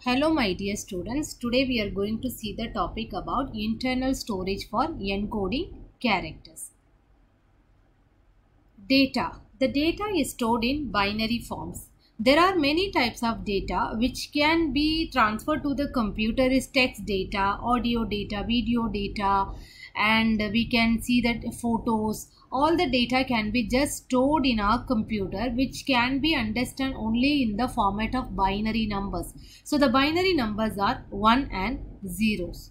Hello my dear students, today we are going to see the topic about internal storage for encoding characters. Data. The data is stored in binary forms. There are many types of data which can be transferred to the computer is text data, audio data, video data, and we can see that photos. All the data can be just stored in our computer, which can be understood only in the format of binary numbers. So the binary numbers are 1 and 0s.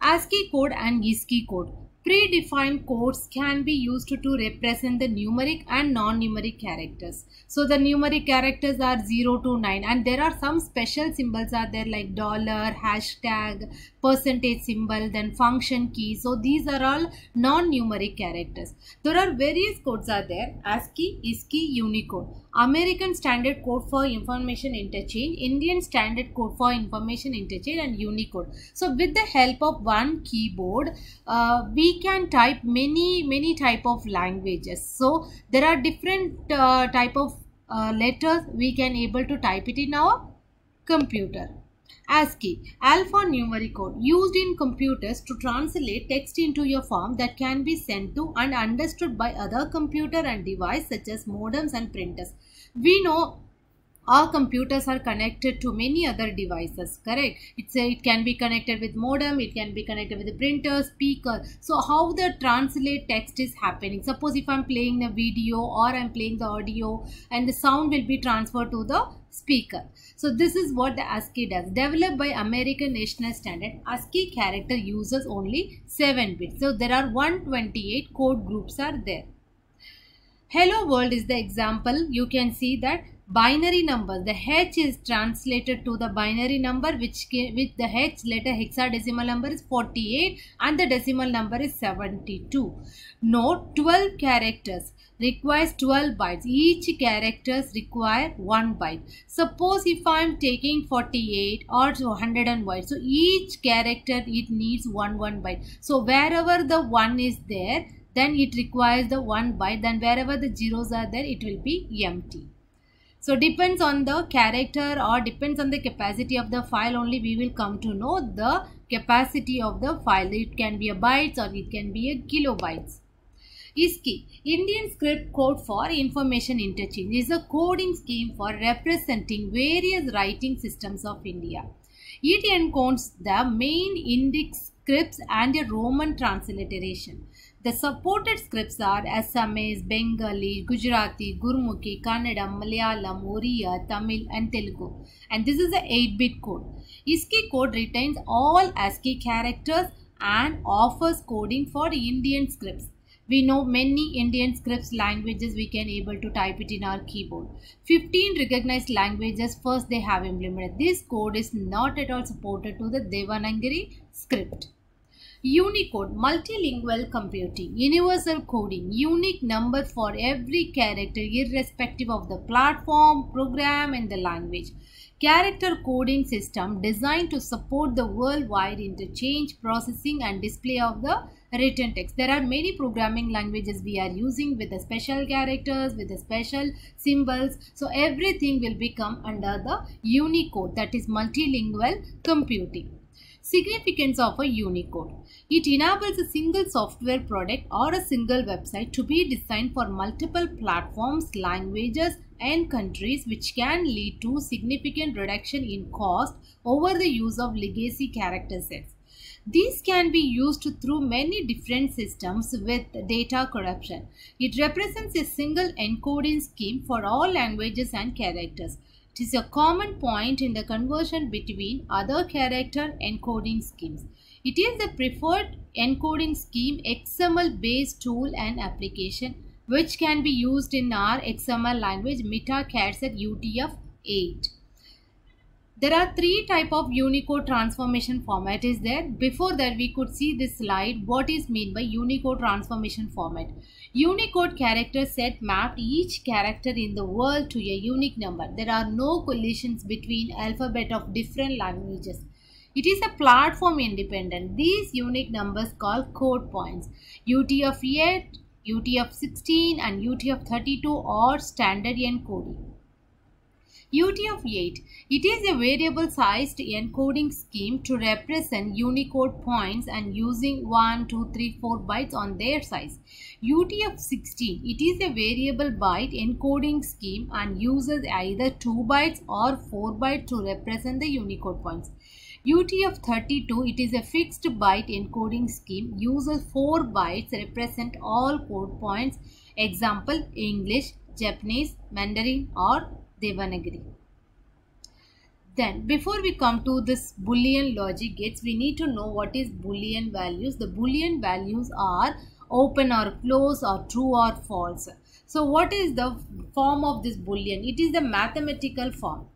ASCII code and ISCII code. Predefined codes can be used to represent the numeric and non-numeric characters. So the numeric characters are 0 to 9, and there are some special symbols are there like dollar, hashtag, percentage symbol, then function key. So these are all non-numeric characters. There are various codes are there: ASCII, ISCII, Unicode, American Standard Code for Information Interchange, Indian Standard Code for Information Interchange, and Unicode. So with the help of one keyboard, we can type many type of languages. So there are different type of letters we can able to type it in our computer. ASCII, alphanumeric code, used in computers to translate text into a form that can be sent to and understood by other computer and device such as modems and printers. We know our computers are connected to many other devices, correct? It can be connected with modem, it can be connected with the printer, speaker. So how the translate text is happening? Suppose if I'm playing the video or I'm playing the audio, and the sound will be transferred to the speaker. So this is what the ASCII does. Developed by American National Standard, ASCII character uses only 7 bits. So there are 128 code groups are there. Hello world is the example. You can see that binary number, the H is translated to the binary number, which with the H letter hexadecimal number is 48 and the decimal number is 72. Note, 12 characters requires 12 bytes. Each characters require 1 byte. Suppose if I am taking 48 or 101, so each character it needs 1 byte. So wherever the 1 is there, then it requires the 1 byte. Then wherever the zeros are there, it will be empty. So depends on the character or depends on the capacity of the file only we will come to know the capacity of the file. It can be a bytes or it can be a kilobytes. ISCII, Indian Script Code for Information Interchange, is a coding scheme for representing various writing systems of India. It encodes the main Indic scripts and a Roman transliteration. The supported scripts are Assamese, Bengali, Gujarati, Gurmukhi, Kannada, Malayalam, Oriya, Tamil and Telugu. And this is the 8-bit code. ISCII code retains all ASCII characters and offers coding for Indian scripts. We know many Indian scripts languages we can able to type it in our keyboard. 15 recognized languages first they have implemented. This code is not at all supported to the Devanagari script. Unicode, multilingual computing, universal coding, unique number for every character irrespective of the platform, program and the language. Character coding system designed to support the worldwide interchange, processing and display of the written text. There are many programming languages we are using with the special characters, with the special symbols. So everything will become under the Unicode, that is multilingual computing. Significance of a Unicode. It enables a single software product or a single website to be designed for multiple platforms, languages and countries, which can lead to significant reduction in cost over the use of legacy character sets. These can be used through many different systems with data corruption. It represents a single encoding scheme for all languages and characters. It is a common point in the conversion between other character encoding schemes. It is the preferred encoding scheme XML based tool and application which can be used in our XML language MetaCarset UTF-8. There are 3 types of Unicode transformation format is there. Before that we could see this slide what is meant by Unicode transformation format. Unicode character set mapped each character in the world to a unique number. There are no collisions between alphabet of different languages. It is a platform independent. These unique numbers called code points. UTF-8, UTF-16 and UTF-32 are standard encoding. UTF-8. It is a variable-sized encoding scheme to represent Unicode points and using 1, 2, 3, 4 bytes on their size. UTF-16. It is a variable byte encoding scheme and uses either 2 bytes or 4 bytes to represent the Unicode points. UTF-32. It is a fixed byte encoding scheme, uses 4 bytes represent all code points. Example: English, Japanese, Mandarin or Devanagari. Then before we come to this Boolean logic gates, we need to know what is Boolean values. The Boolean values are open or close or true or false. So what is the form of this Boolean? It is the mathematical form.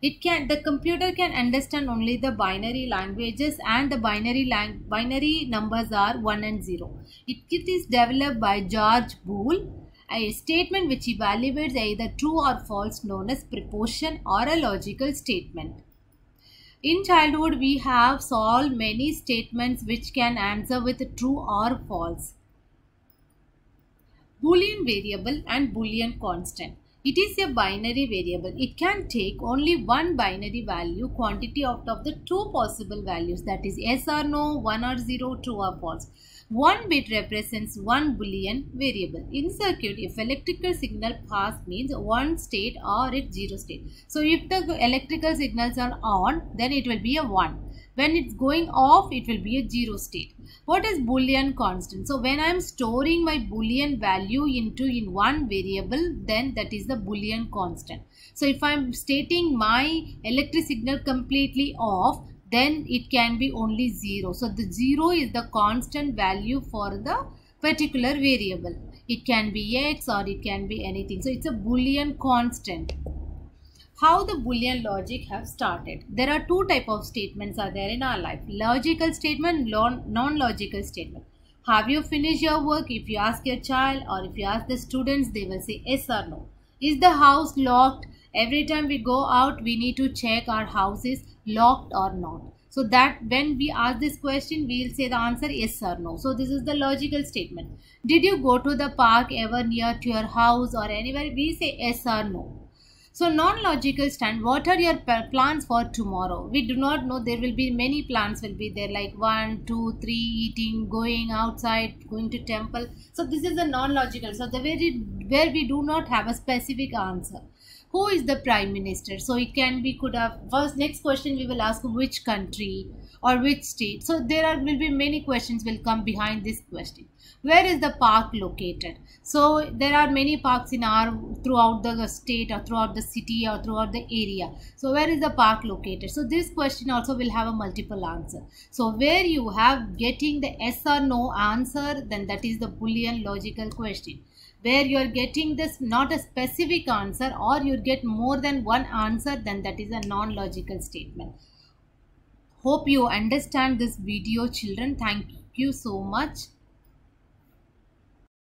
The computer can understand only the binary languages, and the binary numbers are 1 and 0. It is developed by George Boole. A statement which evaluates either true or false, known as proposition, or a logical statement. In childhood, we have solved many statements which can answer with true or false. Boolean variable and Boolean constant. It is a binary variable. It can take only one binary value quantity out of the two possible values, that is yes or no, 1 or 0, true or false. One bit represents one Boolean variable. In circuit, if electrical signal pass means one state or it's 0 state. So if the electrical signals are on, then it will be a 1. When it's going off, it will be a 0 state. What is Boolean constant? So when I am storing my Boolean value in one variable, then that is the Boolean constant. So if I am stating my electric signal completely off, then it can be only 0. So the 0 is the constant value for the particular variable. It can be x or it can be anything. So it's a Boolean constant. How the Boolean logic have started? There are two types of statements are there in our life: logical statement, non-logical statement. Have you finished your work? If you ask your child or if you ask the students, they will say yes or no. Is the house locked? Every time we go out, we need to check our house is locked or not. So that when we ask this question, we will say the answer yes or no. So this is the logical statement. Did you go to the park ever near to your house or anywhere? We say yes or no. So non-logical stand, what are your plans for tomorrow? We do not know. There will be many plans will be there, like 1, 2, 3, eating, going outside, going to temple. So this is the non-logical. So the where we do not have a specific answer. Who is the Prime Minister? So it can be, could have, first next question we will ask which country or which state. So there will be many questions will come behind this question. Where is the park located? So there are many parks in throughout the state or throughout the city or throughout the area. So where is the park located? So this question also will have a multiple answer. So where you have getting the yes or no answer, then that is the Boolean logical question. Where you are getting this not a specific answer or you get more than one answer, then that is a non-logical statement. Hope you understand this video, children. Thank you so much.